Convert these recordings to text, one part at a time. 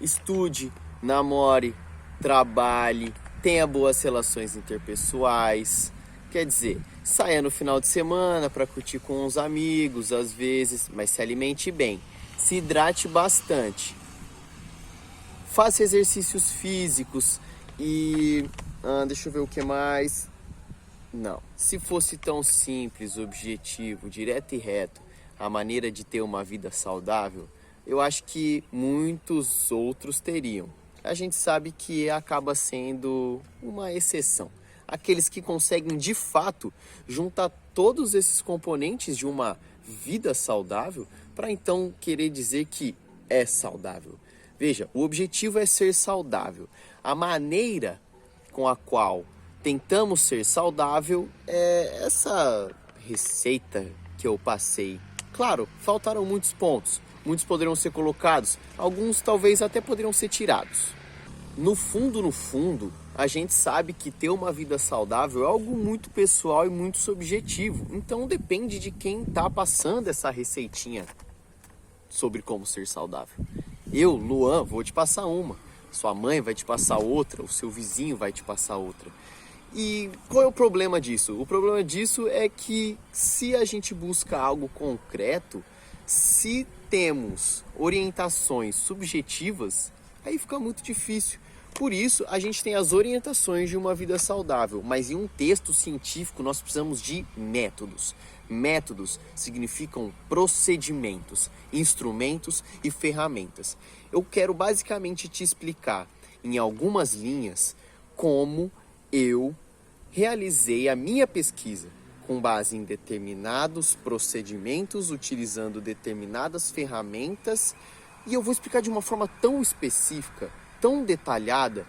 estude, namore, trabalhe, tenha boas relações interpessoais. Quer dizer, saia no final de semana para curtir com os amigos, às vezes, mas se alimente bem. Se hidrate bastante. Faça exercícios físicos e... deixa eu ver o que mais. Não, se fosse tão simples, objetivo, direto e reto, a maneira de ter uma vida saudável, eu acho que muitos outros teriam. A gente sabe que acaba sendo uma exceção. Aqueles que conseguem de fato juntar todos esses componentes de uma vida saudável para então querer dizer que é saudável. Veja, o objetivo é ser saudável. A maneira com a qual tentamos ser saudável é essa receita que eu passei. Claro, faltaram muitos pontos. Muitos poderiam ser colocados, alguns talvez até poderiam ser tirados. No fundo, a gente sabe que ter uma vida saudável é algo muito pessoal e muito subjetivo. Então depende de quem está passando essa receitinha sobre como ser saudável. Eu, Luan, vou te passar uma. Sua mãe vai te passar outra, o seu vizinho vai te passar outra. E qual é o problema disso? O problema disso é que se a gente busca algo concreto, se temos orientações subjetivas, aí fica muito difícil. Por isso, a gente tem as orientações de uma vida saudável, mas em um texto científico nós precisamos de métodos. Métodos significam procedimentos, instrumentos e ferramentas. Eu quero basicamente te explicar em algumas linhas como eu realizei a minha pesquisa com base em determinados procedimentos, utilizando determinadas ferramentas, e eu vou explicar de uma forma tão específica, tão detalhada,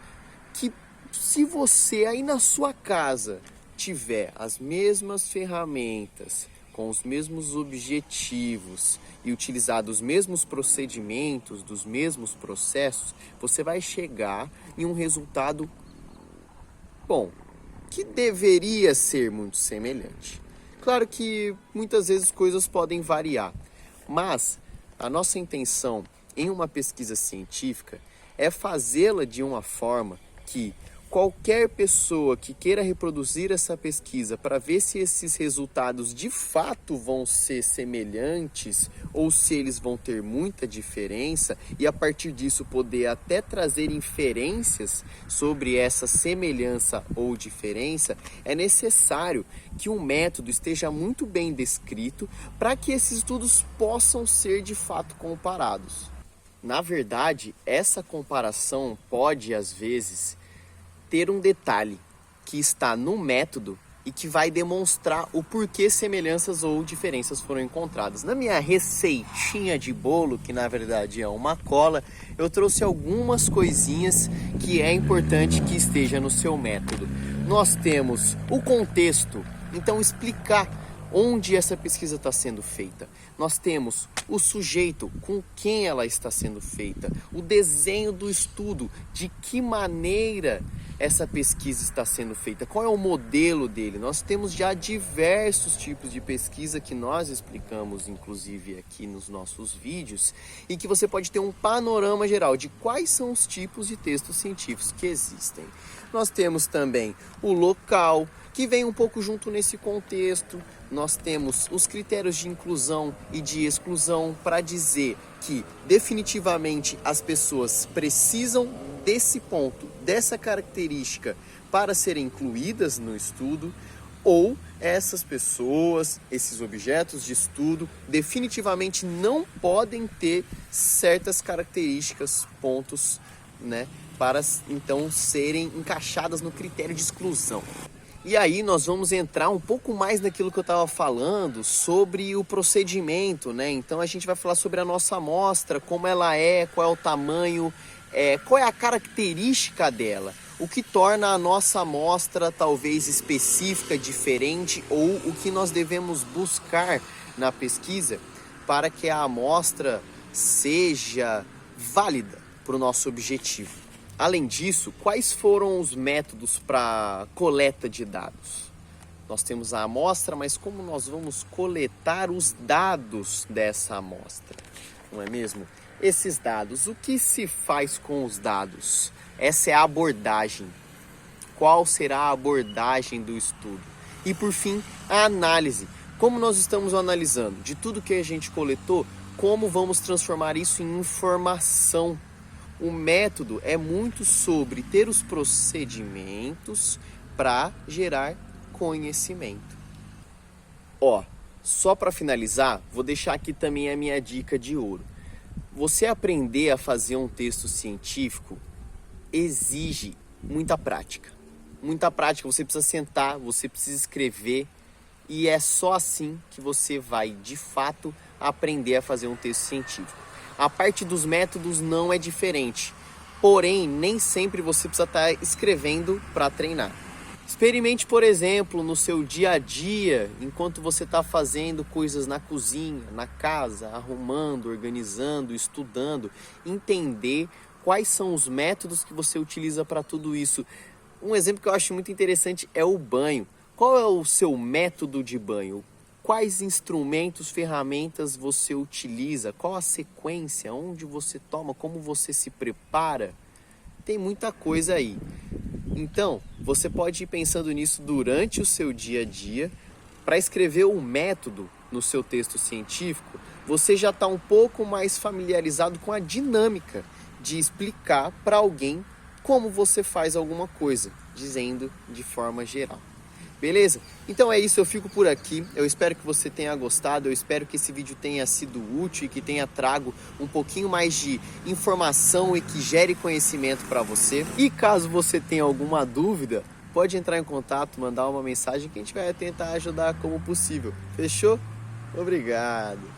que se você aí na sua casa tiver as mesmas ferramentas, com os mesmos objetivos e utilizar os mesmos procedimentos, dos mesmos processos, você vai chegar em um resultado bom, que deveria ser muito semelhante. Claro que muitas vezes coisas podem variar, mas a nossa intenção em uma pesquisa científica é fazê-la de uma forma que qualquer pessoa que queira reproduzir essa pesquisa para ver se esses resultados de fato vão ser semelhantes ou se eles vão ter muita diferença e a partir disso poder até trazer inferências sobre essa semelhança ou diferença, é necessário que um método esteja muito bem descrito para que esses estudos possam ser de fato comparados. Na verdade, essa comparação pode às vezes ter um detalhe que está no método e que vai demonstrar o porquê semelhanças ou diferenças foram encontradas. Na minha receitinha de bolo, que na verdade é uma cola, eu trouxe algumas coisinhas que é importante que esteja no seu método. Nós temos o contexto, então explicar onde essa pesquisa está sendo feita. Nós temos o sujeito, com quem ela está sendo feita, o desenho do estudo, de que maneira essa pesquisa está sendo feita, qual é o modelo dele. Nós temos já diversos tipos de pesquisa que nós explicamos, inclusive aqui nos nossos vídeos, e que você pode ter um panorama geral de quais são os tipos de textos científicos que existem. Nós temos também o local, que vem um pouco junto nesse contexto. Nós temos os critérios de inclusão e de exclusão para dizer que definitivamente as pessoas precisam desse ponto, dessa característica para serem incluídas no estudo, ou essas pessoas, esses objetos de estudo definitivamente não podem ter certas características, pontos, né, para então serem encaixadas no critério de exclusão. E aí nós vamos entrar um pouco mais naquilo que eu estava falando sobre o procedimento, né? Então a gente vai falar sobre a nossa amostra, como ela é, qual é o tamanho, qual é a característica dela, o que torna a nossa amostra talvez específica, diferente, ou o que nós devemos buscar na pesquisa para que a amostra seja válida para o nosso objetivo. Além disso, quais foram os métodos para coleta de dados? Nós temos a amostra, mas como nós vamos coletar os dados dessa amostra? Não é mesmo? esses dados. O que se faz com os dados? Essa é a abordagem. Qual será a abordagem do estudo? E por fim, a análise. Como nós estamos analisando? De tudo que a gente coletou, como vamos transformar isso em informação? O método é muito sobre ter os procedimentos para gerar conhecimento. Só para finalizar, vou deixar aqui também a minha dica de ouro. Você aprender a fazer um texto científico exige muita prática. Muita prática, você precisa sentar, você precisa escrever e é só assim que você vai, de fato, aprender a fazer um texto científico. A parte dos métodos não é diferente, porém, nem sempre você precisa estar escrevendo para treinar. Experimente, por exemplo, no seu dia a dia, enquanto você está fazendo coisas na cozinha, na casa, arrumando, organizando, estudando, entender quais são os métodos que você utiliza para tudo isso. Um exemplo que eu acho muito interessante é o banho. Qual é o seu método de banho? Quais instrumentos, ferramentas você utiliza? Qual a sequência? Onde você toma? Como você se prepara? Tem muita coisa aí. Então, você pode ir pensando nisso durante o seu dia a dia. Para escrever um método no seu texto científico, você já está um pouco mais familiarizado com a dinâmica de explicar para alguém como você faz alguma coisa, dizendo de forma geral. Beleza? Então é isso, eu fico por aqui. Eu espero que você tenha gostado, eu espero que esse vídeo tenha sido útil e que tenha trago um pouquinho mais de informação e que gere conhecimento para você. E caso você tenha alguma dúvida, pode entrar em contato, mandar uma mensagem que a gente vai tentar ajudar como possível. Fechou? Obrigado!